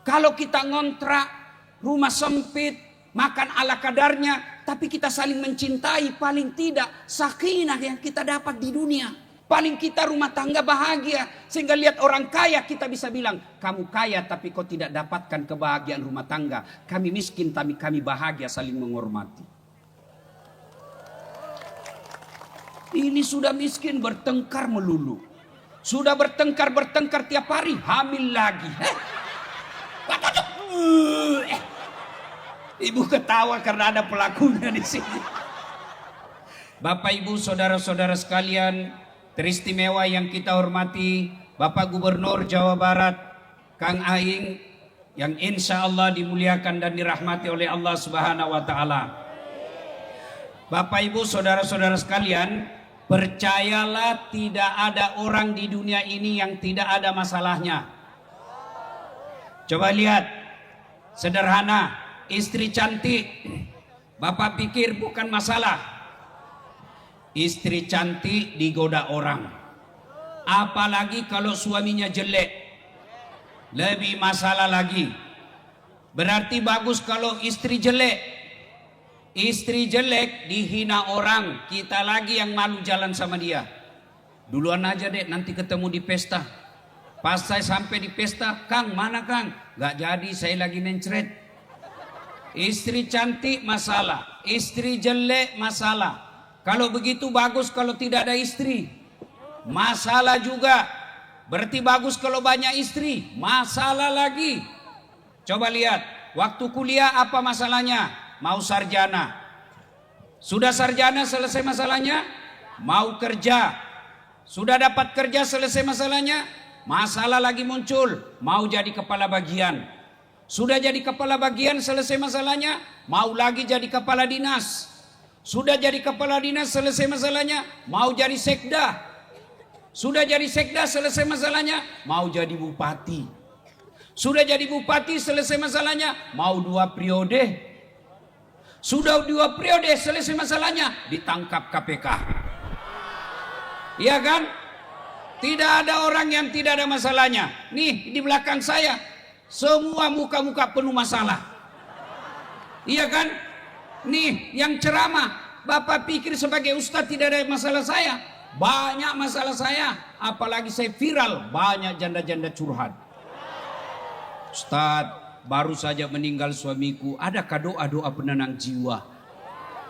Kalau kita ngontrak, rumah sempit, makan ala kadarnya, tapi kita saling mencintai, paling tidak sakinah yang kita dapat di dunia. Paling kita rumah tangga bahagia. Sehingga lihat orang kaya kita bisa bilang, kamu kaya tapi kau tidak dapatkan kebahagiaan rumah tangga. Kami miskin tapi kami bahagia, saling menghormati. Ini sudah miskin bertengkar melulu. Sudah bertengkar tiap hari, hamil lagi. Ibu ketawa karena ada pelakunya di sini. Bapak, Ibu, saudara-saudara sekalian, teristimewa yang kita hormati, Bapak Gubernur Jawa Barat, Kang Aing, yang insya Allah dimuliakan dan dirahmati oleh Allah Subhanahu wa Ta'ala. Bapak, Ibu, saudara-saudara sekalian, percayalah tidak ada orang di dunia ini yang tidak ada masalahnya. Coba lihat, sederhana, istri cantik, Bapak pikir bukan masalah. Istri cantik digoda orang, apalagi kalau suaminya jelek, lebih masalah lagi. Berarti bagus kalau istri jelek. Istri jelek dihina orang, kita lagi yang malu jalan sama dia. Duluan aja deh, nanti ketemu di pesta. Pas saya sampai di pesta, Kang mana Kang? Gak jadi, saya lagi mencret. Istri cantik masalah, istri jelek masalah. Kalau begitu bagus kalau tidak ada istri, masalah juga. Berarti bagus kalau banyak istri, masalah lagi. Coba lihat, waktu kuliah apa masalahnya? Mau sarjana. Sudah sarjana selesai masalahnya? Mau kerja. Sudah dapat kerja selesai masalahnya? Masalah lagi muncul, mau jadi kepala bagian. Sudah jadi kepala bagian selesai masalahnya, mau lagi jadi kepala dinas. Sudah jadi kepala dinas selesai masalahnya, mau jadi sekda. Sudah jadi sekda selesai masalahnya, mau jadi bupati. Sudah jadi bupati selesai masalahnya, mau 2 periode. Sudah 2 periode selesai masalahnya, ditangkap KPK. Iya kan? Tidak ada orang yang tidak ada masalahnya. Nih di belakang saya, semua muka-muka penuh masalah. Iya kan? Nih yang ceramah, Bapak pikir sebagai ustadz tidak ada masalah saya? Banyak masalah saya. Apalagi saya viral, banyak janda-janda curhat. Ustadz, baru saja meninggal suamiku, adakah doa-doa penenang jiwa?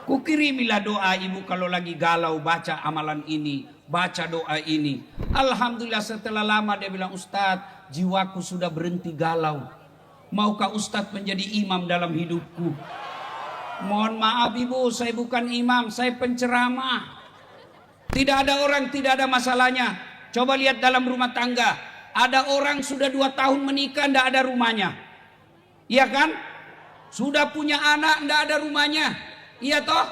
Kukirimilah doa ibu kalau lagi galau, baca amalan ini, baca doa ini. Alhamdulillah setelah lama dia bilang, Ustadz, jiwaku sudah berhenti galau. Maukah Ustadz menjadi imam dalam hidupku? Mohon maaf ibu, saya bukan imam, saya penceramah. Tidak ada orang tidak ada masalahnya. Coba lihat dalam rumah tangga. Ada orang sudah 2 tahun menikah, tidak ada rumahnya. Iya kan? Sudah punya anak, tidak ada rumahnya. Iya toh?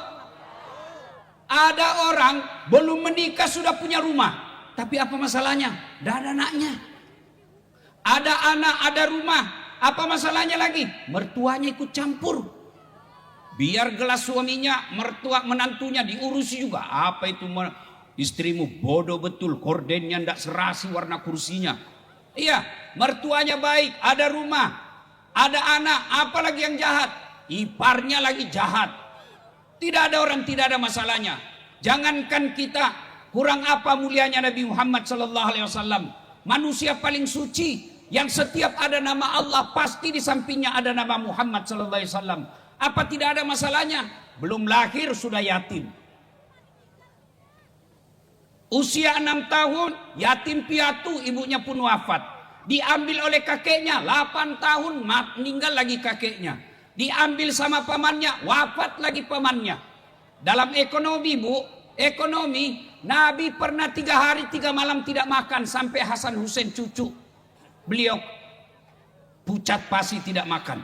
Ada orang belum menikah sudah punya rumah, tapi apa masalahnya? Tidak ada anaknya. Ada anak, ada rumah, apa masalahnya lagi? Mertuanya ikut campur. Biar gelas suaminya, mertua menantunya diurusi juga. Apa itu istrimu bodoh betul, kordennya tidak serasi warna kursinya. Iya, mertuanya baik, ada rumah, ada anak, apalagi yang jahat? Iparnya lagi jahat. Tidak ada orang tidak ada masalahnya. Jangankan kita, kurang apa mulianya Nabi Muhammad sallallahu alaihi wasallam, manusia paling suci yang setiap ada nama Allah pasti di sampingnya ada nama Muhammad sallallahu alaihi wasallam. Apa tidak ada masalahnya? Belum lahir sudah yatim. Usia 6 tahun yatim piatu, ibunya pun wafat. Diambil oleh kakeknya 8 tahun, meninggal lagi kakeknya. Diambil sama pamannya, wafat lagi pamannya. Dalam ekonomi bu, ekonomi, Nabi pernah 3 hari 3 malam tidak makan sampai Hasan Hussein cucu beliau pucat pasi tidak makan.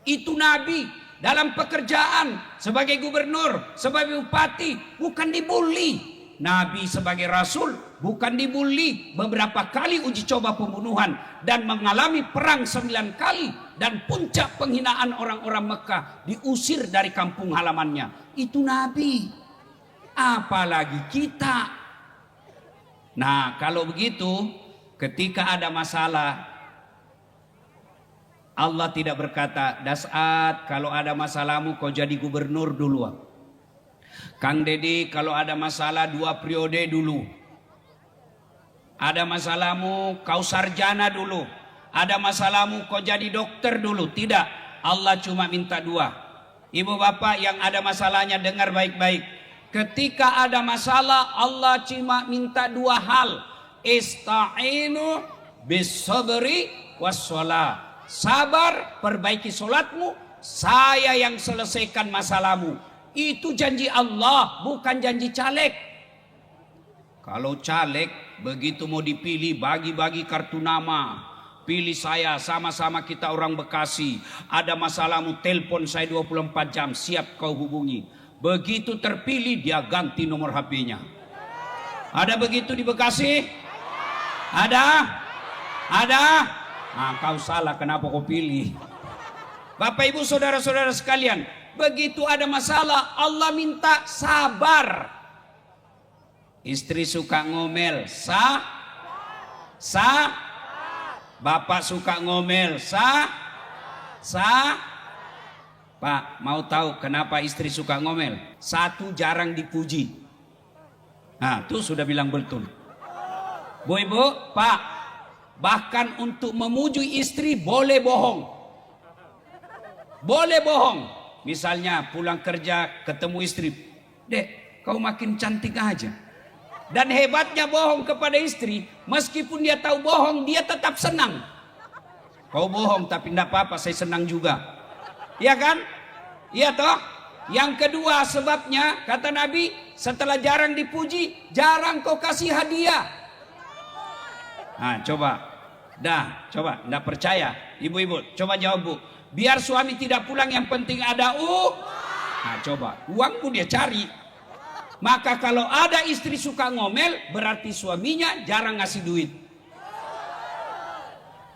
Itu Nabi dalam pekerjaan sebagai gubernur, sebagai bupati, bukan dibully. Nabi sebagai rasul bukan dibully, beberapa kali uji coba pembunuhan dan mengalami perang 9 kali, dan puncak penghinaan orang-orang Mekah, diusir dari kampung halamannya. Itu Nabi, apalagi kita. Nah kalau begitu, ketika ada masalah, Allah tidak berkata, Dasat kalau ada masalahmu kau jadi gubernur dulu. Kang Dedi kalau ada masalah 2 periode dulu. Ada masalahmu kau sarjana dulu. Ada masalahmu kau jadi dokter dulu. Tidak, Allah cuma minta 2. Ibu bapak yang ada masalahnya dengar baik-baik. Ketika ada masalah Allah cuma minta 2 hal. Ista'inu bis-sabri was-shalah. Sabar, perbaiki solatmu, saya yang selesaikan masalahmu. Itu janji Allah, bukan janji caleg. Kalau caleg begitu mau dipilih bagi-bagi kartu nama. Pilih saya, sama-sama kita orang Bekasi. Ada masalahmu telepon saya 24 jam, siap kau hubungi. Begitu terpilih dia ganti nomor HP-nya. Ada begitu di Bekasi? Ada? Ada? Nah, kau salah, kenapa kau pilih? Bapak ibu saudara-saudara sekalian, begitu ada masalah Allah minta sabar. Istri suka ngomel, bapak suka ngomel, Pak, mau tahu kenapa istri suka ngomel? 1, jarang dipuji. Nah, itu sudah bilang betul. Bu ibu, Pak, bahkan untuk memuji istri boleh bohong. Boleh bohong. Misalnya pulang kerja ketemu istri, Dek, kau makin cantik aja. Dan hebatnya bohong kepada istri, meskipun dia tahu bohong, dia tetap senang. Kau bohong tapi tidak apa-apa, saya senang juga. Iya kan? Iya toh? Yang kedua sebabnya, kata Nabi, setelah jarang dipuji, jarang kau kasih hadiah. Nah, coba. Coba. Nggak percaya. Ibu-ibu, coba jawab bu. Biar suami tidak pulang yang penting ada Nah, coba. Uangmu dia cari. Maka kalau ada istri suka ngomel, berarti suaminya jarang ngasih duit.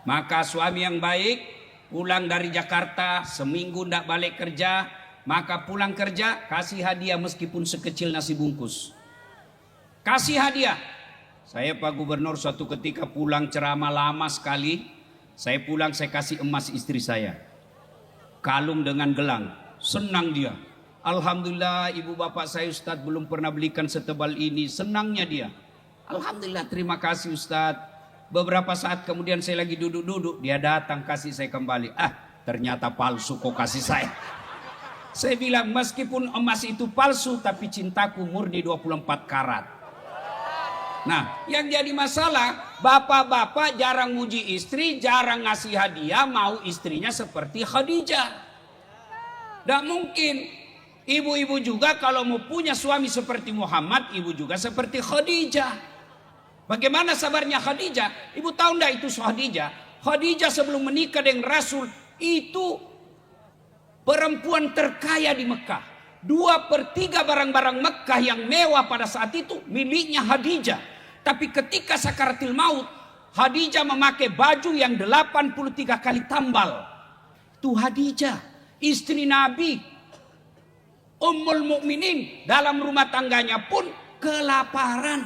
Maka suami yang baik, pulang dari Jakarta, seminggu nggak balik kerja, maka pulang kerja, kasih hadiah meskipun sekecil nasi bungkus. Kasih hadiah. Saya Pak Gubernur suatu ketika pulang ceramah lama sekali. Saya pulang saya kasih emas istri saya. Kalung dengan gelang. Senang dia. Alhamdulillah ibu bapak saya Ustadz belum pernah belikan setebal ini. Senangnya dia. Alhamdulillah terima kasih Ustadz. Beberapa saat kemudian saya lagi duduk-duduk. Dia datang kasih saya kembali. Ternyata palsu kok kasih saya. Saya bilang meskipun emas itu palsu tapi cintaku murni 24 karat. Nah, yang jadi masalah, bapak-bapak jarang muji istri, jarang ngasih hadiah, mau istrinya seperti Khadijah. Tidak mungkin. Ibu-ibu juga kalau mau punya suami seperti Muhammad, ibu juga seperti Khadijah. Bagaimana sabarnya Khadijah? Ibu tahu tidak itu Khadijah? Khadijah sebelum menikah dengan Rasul, itu perempuan terkaya di Mekah. 2/3 barang-barang Mekah yang mewah pada saat itu miliknya Khadijah. Tapi ketika sakaratil maut, Khadijah memakai baju yang 83 kali tambal. Itu Khadijah, istri Nabi, Ummul Mukminin, dalam rumah tangganya pun kelaparan.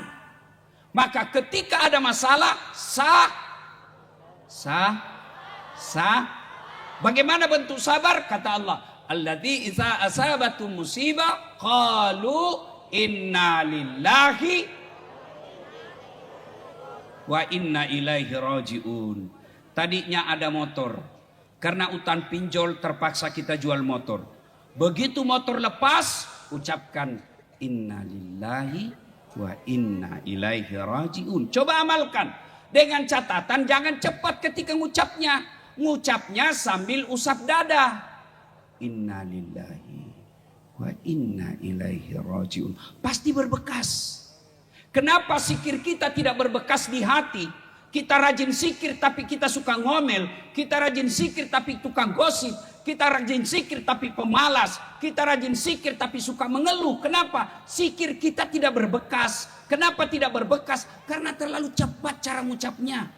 Maka ketika ada masalah, bagaimana bentuk sabar? Kata Allah, alladzi idza asabatu musibah qalu inna lillahi wa inna ilaihi rajiun. Tadinya ada motor, karena utan pinjol terpaksa kita jual motor. Begitu motor lepas, ucapkan inna lillahi wa inna ilaihi rajiun. Coba amalkan dengan catatan jangan cepat ketika ngucapnya. Ngucapnya sambil usap dada. Inna lillahi wa inna ilaihi rajiun. Pasti berbekas. Kenapa zikir kita tidak berbekas di hati? Kita rajin zikir tapi kita suka ngomel. Kita rajin zikir tapi tukang gosip. Kita rajin zikir tapi pemalas. Kita rajin zikir tapi suka mengeluh. Kenapa? Zikir kita tidak berbekas. Kenapa tidak berbekas? Karena terlalu cepat cara mengucapnya.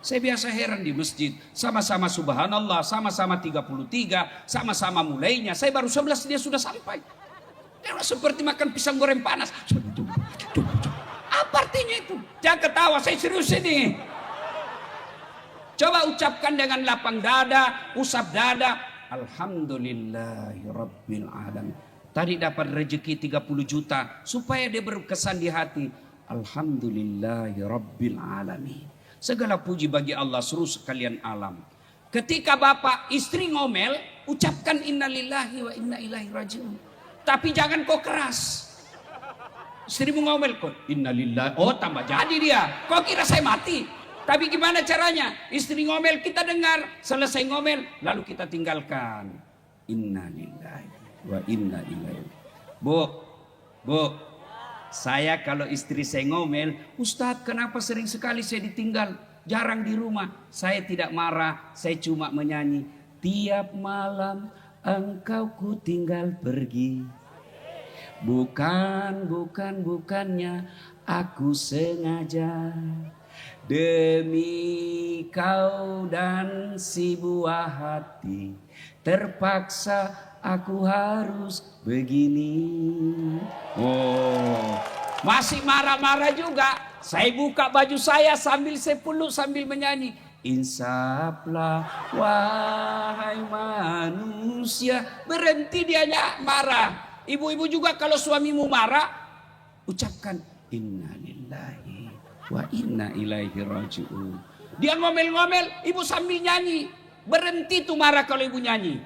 Saya biasa heran di masjid. Sama-sama subhanallah, sama-sama 33, sama-sama mulainya. Saya baru 11 dia sudah sampai. Seperti makan pisang goreng panas. Apa artinya itu? Jangan ketawa, saya serius ini. Coba ucapkan dengan lapang dada, usap dada. Alhamdulillahirabbil alamin. Tadi dapat rezeki 30 juta. Supaya dia berkesan di hati. Alhamdulillahirabbil alamin. Segala puji bagi Allah seluruh sekalian alam. Ketika bapak istri ngomel, ucapkan innalillahi wa inna ilaihi rajiun. Tapi jangan kau keras. Istrimu ngomel kok innalillahi. Oh tambah jadi dia. Kau kira saya mati? Tapi gimana caranya? Istri ngomel kita dengar. Selesai ngomel lalu kita tinggalkan. Innalillahi wa inna ilaihi. Bu. Saya kalau istri saya ngomel, Ustadz kenapa sering sekali saya ditinggal? Jarang di rumah. Saya tidak marah. Saya cuma menyanyi. Tiap malam engkau ku tinggal pergi. Bukannya aku sengaja. Demi kau dan si buah hati. Terpaksa aku harus begini. Oh, masih marah-marah juga. Saya buka baju saya sambil saya peluk sambil menyanyi. Insaflah wahai manusia. Berhenti dia marah. Ibu-ibu juga kalau suamimu marah, ucapkan innalillahi wa inna ilaihi rajiun. Dia ngomel-ngomel, ibu sambil nyanyi. Berhenti tuh marah kalau ibu nyanyi.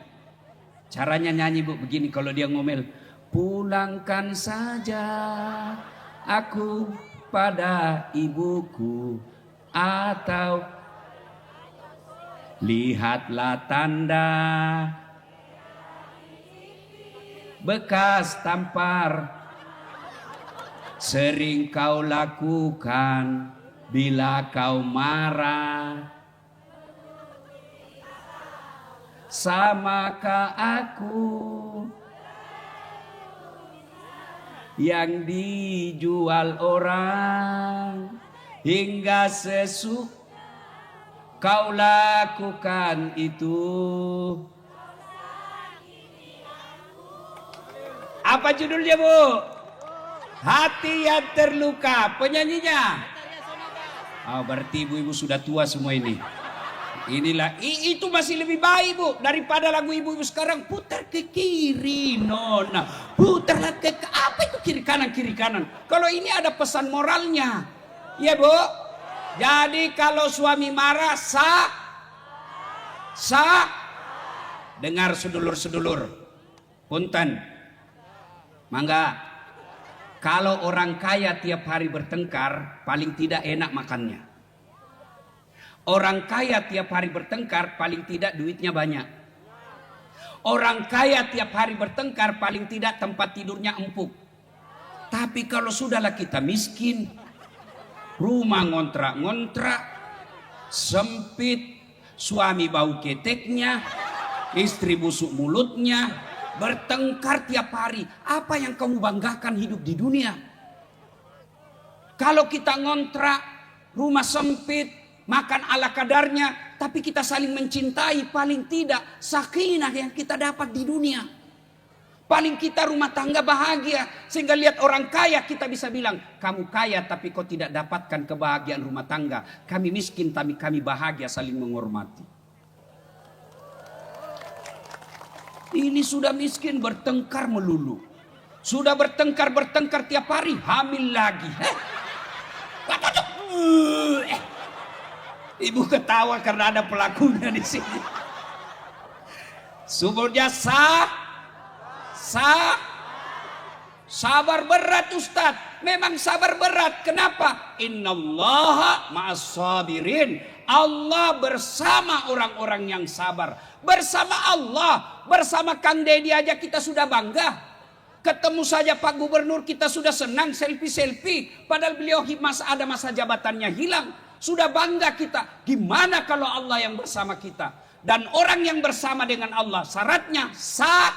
Caranya nyanyi bu begini kalau dia ngomel. Pulangkan saja aku pada ibuku. Atau lihatlah tanda bekas tampar sering kau lakukan bila kau marah. Samakah aku yang dijual orang hingga sesuk kau lakukan itu. Apa judulnya bu? Hati yang terluka. Penyanyinya? Oh, berarti ibu-ibu sudah tua semua ini. Inilah itu masih lebih baik bu daripada lagu ibu-ibu sekarang. Putar ke kiri nona, putarlah ke apa itu kiri kanan. Kalau ini ada pesan moralnya, ya bu. Jadi kalau suami marah dengar sedulur-sedulur, punten. Mangga, kalau orang kaya tiap hari bertengkar, paling tidak enak makannya. Orang kaya tiap hari bertengkar, paling tidak duitnya banyak. Orang kaya tiap hari bertengkar, paling tidak tempat tidurnya empuk. Tapi kalau sudahlah kita miskin, rumah ngontrak-ngontrak, sempit, suami bau keteknya, istri busuk mulutnya, bertengkar tiap hari. Apa yang kamu banggakan hidup di dunia? Kalau kita ngontrak, rumah sempit, makan ala kadarnya, tapi kita saling mencintai, paling tidak sakinah yang kita dapat di dunia. Paling kita rumah tangga bahagia. Sehingga lihat orang kaya kita bisa bilang, kamu kaya tapi kau tidak dapatkan kebahagiaan rumah tangga. Kami miskin tapi kami bahagia saling menghormati. Ini sudah miskin bertengkar melulu. Sudah bertengkar tiap hari, hamil lagi. Ibu ketawa karena ada pelakunya di sini. Sumbernya sabar berat Ustadz. Memang sabar berat. Kenapa? Innallaha ma'as sabirin. Allah bersama orang-orang yang sabar. Bersama Allah, bersama Kang Deddy aja kita sudah bangga. Ketemu saja Pak Gubernur kita sudah senang selfie-selfie. Padahal beliau ada masa jabatannya hilang. Sudah bangga kita. Gimana kalau Allah yang bersama kita? Dan orang yang bersama dengan Allah syaratnya sabar.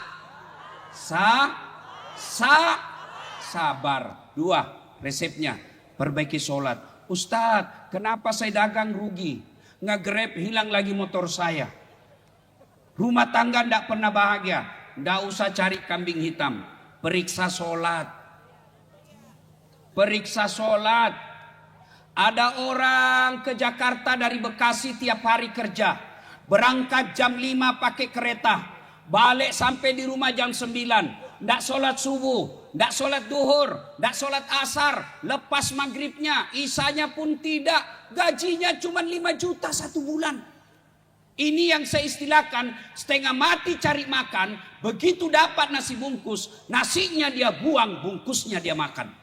2 resepnya, perbaiki sholat. Ustadz, kenapa saya dagang rugi? Nge-grab hilang lagi motor saya. Rumah tangga tidak pernah bahagia. Tidak usah cari kambing hitam. Periksa sholat. Ada orang ke Jakarta dari Bekasi tiap hari kerja. Berangkat jam 5 pakai kereta. Balik sampai di rumah jam 9. Nggak sholat subuh, nggak sholat duhur, nggak sholat asar. Lepas maghribnya, isanya pun tidak. Gajinya cuma 5 juta 1 bulan. Ini yang saya istilahkan setengah mati cari makan. Begitu dapat nasi bungkus, nasinya dia buang, bungkusnya dia makan.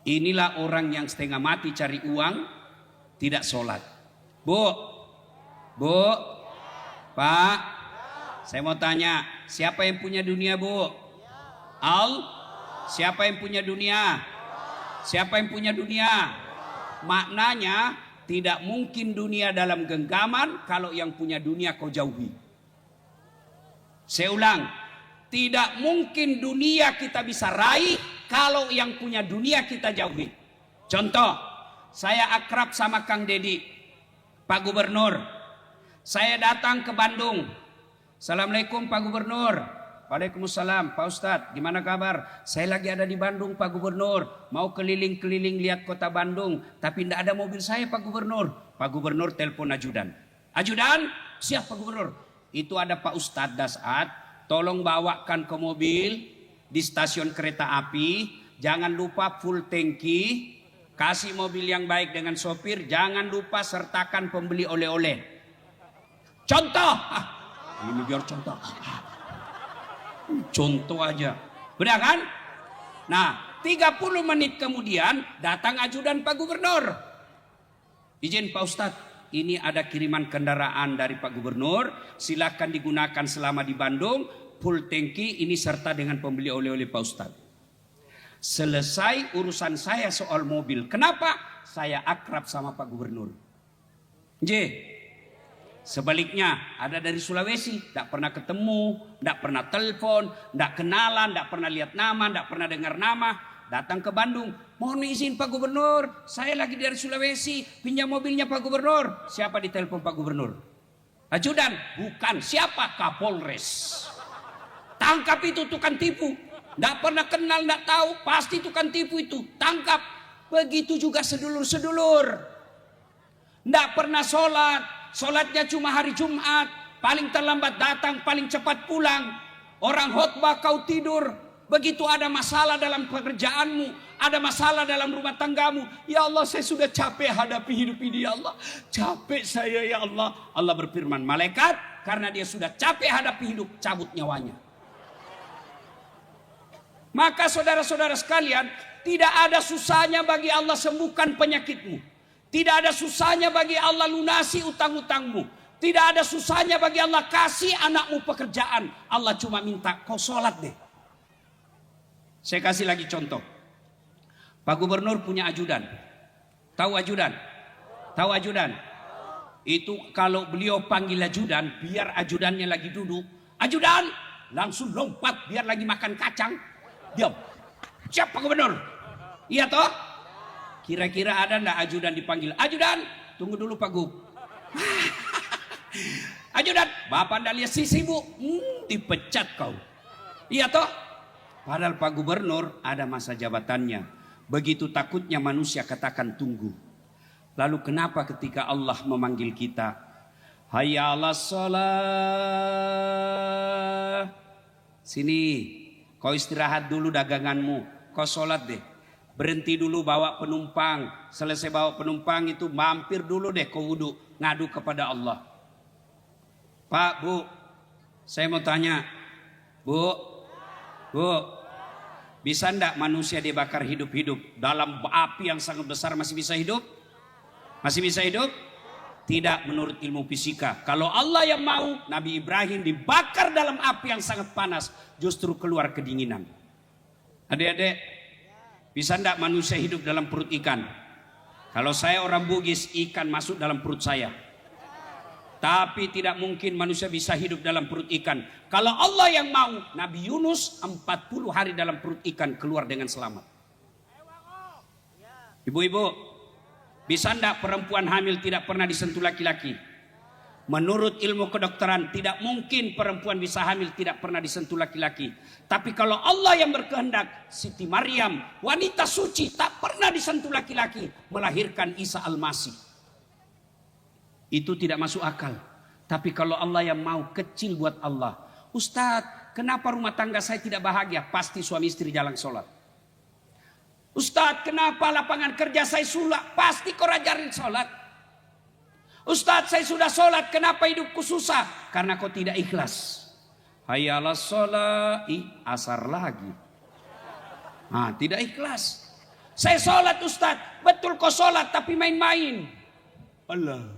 Inilah orang yang setengah mati cari uang, tidak sholat. Bu, Pak, saya mau tanya, siapa yang punya dunia, Bu? Siapa yang punya dunia? Siapa yang punya dunia? Maknanya tidak mungkin dunia dalam genggaman kalau yang punya dunia kau jauhi. Saya ulang, tidak mungkin dunia kita bisa raih kalau yang punya dunia kita jauhi. Contoh, saya akrab sama Kang Dedi, Pak Gubernur. Saya datang ke Bandung. Assalamualaikum Pak Gubernur. Waalaikumsalam Pak Ustadz, gimana kabar? Saya lagi ada di Bandung Pak Gubernur. Mau keliling-keliling lihat kota Bandung. Tapi tidak ada mobil saya Pak Gubernur. Pak Gubernur telepon ajudan. Ajudan, siap Pak Gubernur. Itu ada Pak Ustadz Dasat. Tolong bawakan ke mobil di stasiun kereta api. Jangan lupa full tangki. Kasih mobil yang baik dengan sopir. Jangan lupa sertakan pembeli oleh-oleh. Contoh. Ini biar contoh. Contoh aja. Benar kan? Nah, 30 menit kemudian datang ajudan Pak Gubernur. Izin Pak Ustadz, ini ada kiriman kendaraan dari Pak Gubernur. Silakan digunakan selama di Bandung. Full tangki ini serta dengan pembeli oleh-oleh Pak Ustadz. Selesai urusan saya soal mobil. Kenapa? Saya akrab sama Pak Gubernur. Sebaliknya ada dari Sulawesi, tidak pernah ketemu, tidak pernah telepon, tidak kenalan, tidak pernah lihat nama, tidak pernah dengar nama. Datang ke Bandung, mohon izin Pak Gubernur, saya lagi dari Sulawesi, pinjam mobilnya Pak Gubernur. Siapa ditelepon Pak Gubernur? Ajudan, bukan. Siapa? Kapolres. Tangkap itu tukang tipu. Tidak pernah kenal, tidak tahu, pasti tukang tipu itu. Tangkap. Begitu juga sedulur-sedulur. Tidak pernah sholat. Sholatnya cuma hari Jumat. Paling terlambat datang, paling cepat pulang. Orang khotbah kau tidur. Begitu ada masalah dalam pekerjaanmu, ada masalah dalam rumah tanggamu. Ya Allah, saya sudah capek hadapi hidup ini ya Allah. Capek saya ya Allah. Allah berfirman, malaikat karena dia sudah capek hadapi hidup, cabut nyawanya. Maka saudara-saudara sekalian, tidak ada susahnya bagi Allah sembuhkan penyakitmu. Tidak ada susahnya bagi Allah lunasi utang-utangmu. Tidak ada susahnya bagi Allah kasih anakmu pekerjaan. Allah cuma minta kau sholat deh. Saya kasih lagi contoh. Pak Gubernur punya ajudan. Tahu ajudan? Tahu ajudan? Itu kalau beliau panggil ajudan, biar ajudannya lagi duduk. Ajudan! Langsung lompat biar lagi makan kacang. Diam. Siap Pak Gubernur? Iya toh? Kira-kira ada ndak ajudan dipanggil? Ajudan, tunggu dulu Pak Gub. Ajudan, Bapak ndak lihat sisi Bu? Dipecat kau. Iya toh? Padahal Pak Gubernur ada masa jabatannya. Begitu takutnya manusia katakan tunggu. Lalu kenapa ketika Allah memanggil kita? Hayya 'alas shalah. Sini, kau istirahat dulu daganganmu. Kau sholat deh. Berhenti dulu bawa penumpang. Selesai bawa penumpang itu mampir dulu deh kau wudhu. Ngadu kepada Allah. Pak, Bu, saya mau tanya. Bu, bisa enggak manusia dibakar hidup-hidup? Dalam api yang sangat besar masih bisa hidup? Masih bisa hidup? Tidak menurut ilmu fisika. Kalau Allah yang mau, Nabi Ibrahim dibakar dalam api yang sangat panas. Justru keluar kedinginan. Adik-adik, bisa enggak manusia hidup dalam perut ikan? Kalau saya orang Bugis, ikan masuk dalam perut saya. Tapi tidak mungkin manusia bisa hidup dalam perut ikan. Kalau Allah yang mau, Nabi Yunus 40 hari dalam perut ikan keluar dengan selamat. Ibu-ibu, bisa enggak perempuan hamil tidak pernah disentuh laki-laki? Menurut ilmu kedokteran tidak mungkin perempuan bisa hamil tidak pernah disentuh laki-laki. Tapi kalau Allah yang berkehendak, Siti Maryam, wanita suci, tak pernah disentuh laki-laki, melahirkan Isa Al-Masih. Itu tidak masuk akal. Tapi kalau Allah yang mau, kecil buat Allah. Ustadz, kenapa rumah tangga saya tidak bahagia? Pasti suami istri jarang sholat. Ustadz, kenapa lapangan kerja saya sulak? Pasti kau ajarin sholat. Ustadz, saya sudah sholat, kenapa hidupku susah? Karena kau tidak ikhlas. Hayyalah sholat, asar lagi. Nah, tidak ikhlas. Saya sholat Ustadz, betul kau sholat tapi main-main. Allah.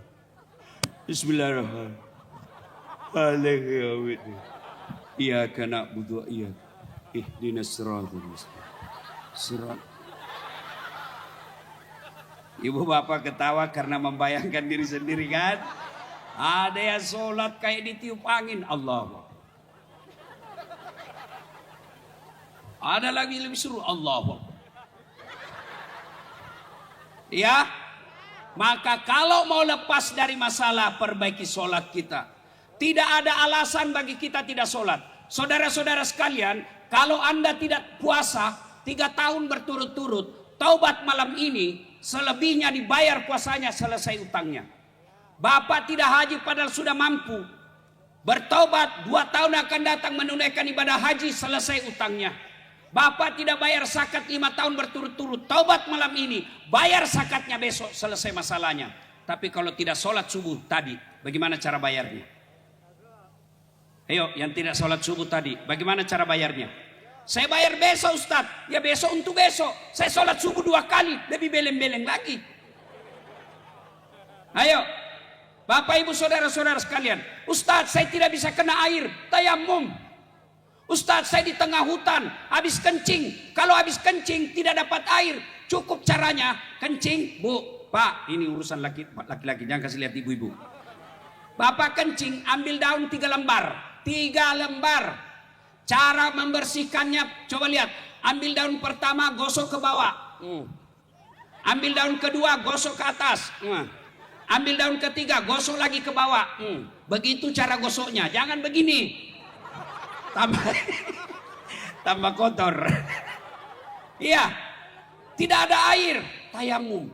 Bismillahirrahmanirrahim. Iyyaka na'budu wa iyyaka ihdinas siratal mustaqim. Ibu bapak ketawa karena membayangkan diri sendiri kan. Ada yang sholat kayak ditiup angin. Allah. Ada lagi lebih seru. Allah. Ya. Maka kalau mau lepas dari masalah, perbaiki sholat kita. Tidak ada alasan bagi kita tidak sholat. Saudara-saudara sekalian, kalau Anda tidak puasa 3 tahun berturut-turut, taubat malam ini, selebihnya dibayar puasanya, selesai utangnya. Bapak tidak haji padahal sudah mampu. Bertobat 2 tahun akan datang menunaikan ibadah haji, selesai utangnya. Bapak tidak bayar zakat 5 tahun berturut-turut. Taubat malam ini, bayar zakatnya besok, selesai masalahnya. Tapi kalau tidak sholat subuh tadi, bagaimana cara bayarnya? Ayo, yang tidak sholat subuh tadi, bagaimana cara bayarnya? Saya bayar besok Ustadz. Ya besok untuk besok. Saya sholat subuh 2 kali. Lebih beleng-beleng lagi. Ayo. Bapak ibu saudara-saudara sekalian. Ustadz, saya tidak bisa kena air. Tayamum. Ustadz, saya di tengah hutan. Habis kencing. Kalau habis kencing tidak dapat air. Cukup caranya. Kencing. Bu, Pak, ini urusan laki-laki. Jangan kasih lihat ibu-ibu. Bapak kencing. Ambil daun 3 lembar. 3 lembar. Cara membersihkannya, coba lihat. Ambil daun pertama, gosok ke bawah. Ambil daun kedua, gosok ke atas. Ambil daun ketiga, gosok lagi ke bawah. Begitu cara gosoknya. Jangan begini. Tambah kotor. Iya. Tidak ada air. Tayamum.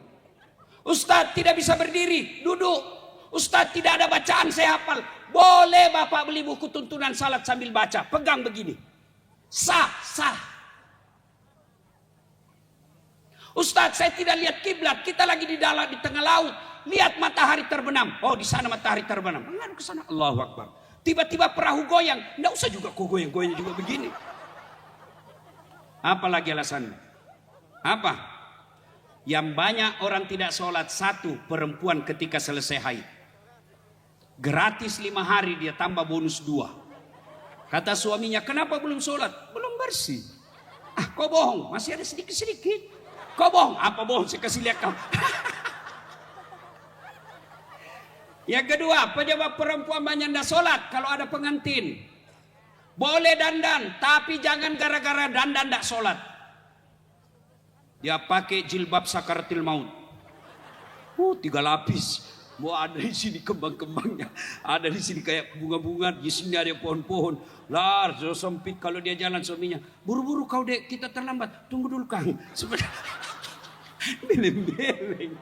Ustadz tidak bisa berdiri. Duduk. Ustadz tidak ada bacaan, saya hafal. Boleh Bapak beli buku tuntunan salat sambil baca. Pegang begini. Sah. Ustadz, saya tidak lihat kiblat. Kita lagi di dalam di tengah laut. Lihat matahari terbenam. Oh, di sana matahari terbenam. Menghadap ke sana. Allahu Akbar. Tiba-tiba perahu goyang. Nggak usah juga kok goyang-goyang juga begini. Apa lagi alasannya? Apa? Yang banyak orang tidak sholat. 1, perempuan ketika selesai haid. Gratis 5 hari dia tambah bonus 2. Kata suaminya, kenapa belum sholat? Belum bersih. Ah, kau bohong, masih ada sedikit-sedikit. Kau bohong, apa bohong? Saya kasih lihat kau. Yang kedua, pejabat perempuan banyak tidak sholat kalau ada pengantin. Boleh dandan, tapi jangan gara-gara dandan tidak sholat. Dia pakai jilbab sakaratil maut. 3 lapis. Mau ada di sini kembang-kembangnya, ada di sini kayak bunga-bunga, di sini ada pohon-pohon. Lah, so sempit kalau dia jalan suaminya. Buru-buru kau dek, kita terlambat. Tunggu dulu Kang. Beleng-beleng.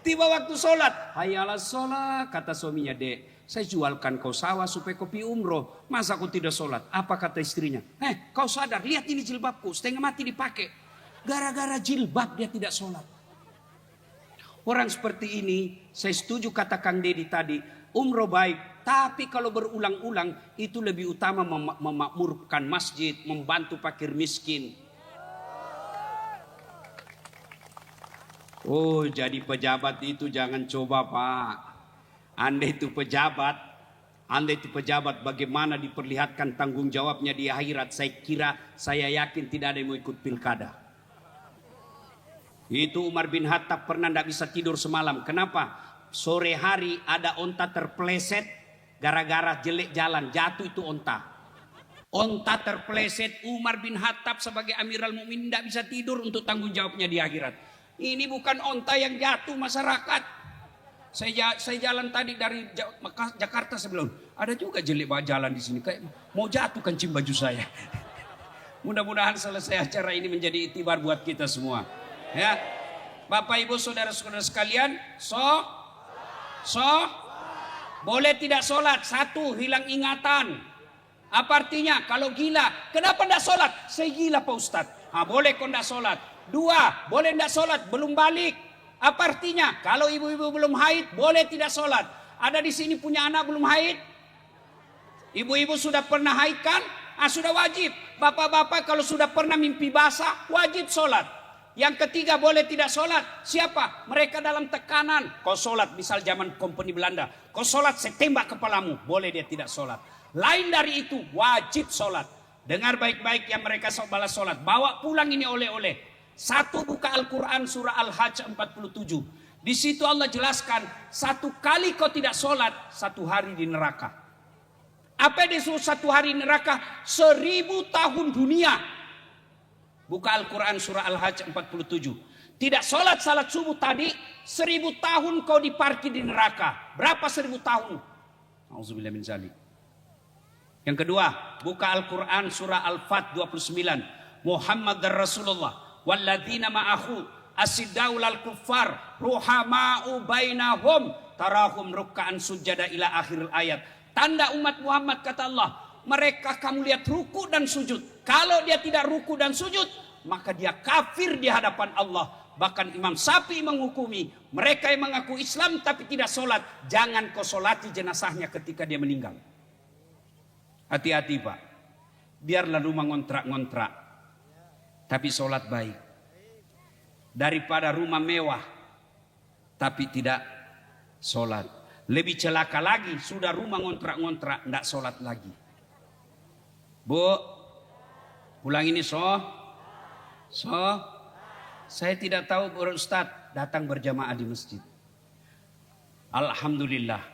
Tiba waktu sholat, hayalah sholat, kata suaminya, dek, saya jualkan kau sawah supaya kau pergi umroh. Masa kau tidak sholat? Apa kata istrinya? Kau sadar, lihat ini jilbabku, setengah mati dipakai. Gara-gara jilbab dia tidak sholat. Orang seperti ini, saya setuju kata Kang Dedi tadi, umroh baik, tapi kalau berulang-ulang itu lebih utama memakmurkan masjid, membantu fakir miskin. Oh, jadi pejabat itu jangan coba Pak. Anda itu pejabat, bagaimana diperlihatkan tanggung jawabnya di akhirat. Saya yakin tidak ada yang mau ikut pilkada. Itu Umar bin Khattab pernah tidak bisa tidur semalam. Kenapa? Sore hari ada onta terpleset gara-gara jelek jalan. Jatuh itu onta. Onta terpleset. Umar bin Khattab sebagai Amirul Mukminin tidak bisa tidur untuk tanggung jawabnya di akhirat. Ini bukan onta yang jatuh masyarakat. Saya jalan tadi dari Jakarta sebelum. Ada juga jelek bawa jalan di sini. Kayak mau jatuh kancing baju saya. Mudah-mudahan selesai acara ini menjadi itibar buat kita semua. Ya, Bapak Ibu saudara-saudara sekalian, boleh tidak sholat. Satu, hilang ingatan. Apa artinya? Kalau gila, kenapa tidak sholat? Saya gila Pak Ustadz. Boleh kok tidak sholat. Dua, boleh tidak sholat, belum balik. Apa artinya? Kalau ibu-ibu belum haid, boleh tidak sholat. Ada di sini punya anak belum haid? Ibu-ibu sudah pernah haid kan? Sudah wajib. Bapak-bapak kalau sudah pernah mimpi basah, wajib sholat. Yang ketiga boleh tidak sholat. Siapa? Mereka dalam tekanan. Kau sholat, misal zaman kompeni Belanda. Kau sholat, saya tembak kepalamu. Boleh dia tidak sholat. Lain dari itu, wajib sholat. Dengar baik-baik yang mereka balas sholat. Bawa pulang ini oleh-oleh. Satu, buka Al-Quran surah Al-Hajj 47. Di situ Allah jelaskan, satu kali kau tidak sholat, satu hari di neraka. Apa yang disuruh satu hari neraka? 1000 tahun dunia. Buka Al-Quran surah Al-Hajj 47. Tidak sholat salat subuh tadi, 1000 tahun kau diparkir di neraka. Berapa 1000 tahun? Auzubillah min zalik. Yang kedua, buka Al-Quran surah Al-Fat 29. Muhammad Rasulullah walladzina ma'ahu asiddaul al-kuffar ruhama'u bainahum tarahum ruk'an sujada ila akhir ayat. Tanda umat Muhammad kata Allah, mereka kamu lihat ruku dan sujud. Kalau dia tidak ruku dan sujud, maka dia kafir di hadapan Allah. Bahkan Imam Syafi'i menghukumi mereka yang mengaku Islam tapi tidak sholat, jangan kau sholati jenazahnya ketika dia meninggal. Hati-hati Pak, biarlah rumah ngontrak-ngontrak, tapi sholat baik. Daripada rumah mewah, tapi tidak sholat. Lebih celaka lagi, sudah rumah ngontrak-ngontrak, tidak sholat lagi. Bu, pulang ini saya tidak tahu Ustadz datang berjamaah di masjid. Alhamdulillah,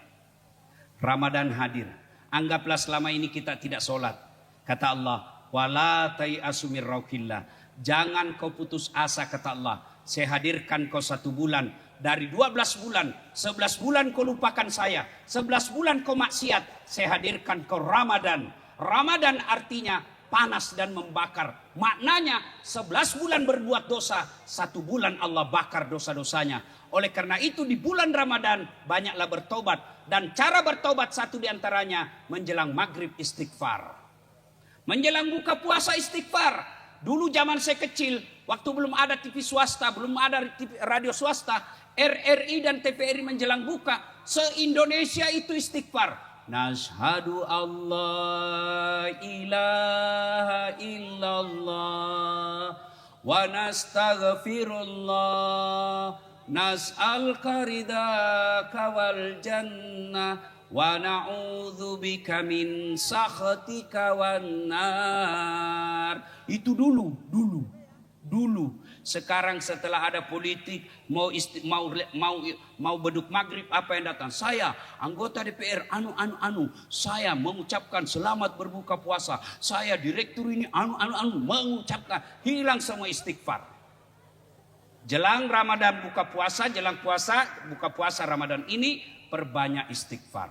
Ramadan hadir. Anggaplah selama ini kita tidak sholat. Kata Allah, wala tai'asu mir rauhillah. Jangan kau putus asa, kata Allah. Saya hadirkan kau 1 bulan. Dari 12 bulan, 11 bulan kau lupakan saya. 11 bulan kau maksiat. Saya hadirkan kau Ramadan. Ramadan artinya panas dan membakar. Maknanya 11 bulan berbuat dosa, 1 bulan Allah bakar dosa-dosanya. Oleh karena itu di bulan Ramadan banyaklah bertobat. Dan cara bertobat satu diantaranya menjelang maghrib istighfar. Menjelang buka puasa istighfar. Dulu zaman saya kecil, waktu belum ada TV swasta, belum ada radio swasta, RRI dan TVRI menjelang buka, se-Indonesia itu istighfar. Nashhadu Allah ilaha illallah wa nastaghfirullah nas'alka ridaka wal jannah wa na'udzubika min sakhatika wan nar. Itu dulu. Sekarang setelah ada politik, mau beduk maghrib, apa yang datang? Saya anggota DPR saya mengucapkan selamat berbuka puasa. Saya direktur ini mengucapkan, hilang semua istighfar. Jelang Ramadan buka puasa, buka puasa Ramadan ini perbanyak istighfar.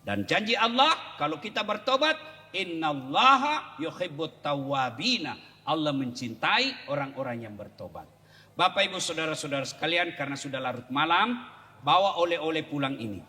Dan janji Allah kalau kita bertobat, innallaha yuhibbut tawwabina. Allah mencintai orang-orang yang bertobat. Bapak Ibu saudara-saudara sekalian, karena sudah larut malam, bawa oleh-oleh pulang ini.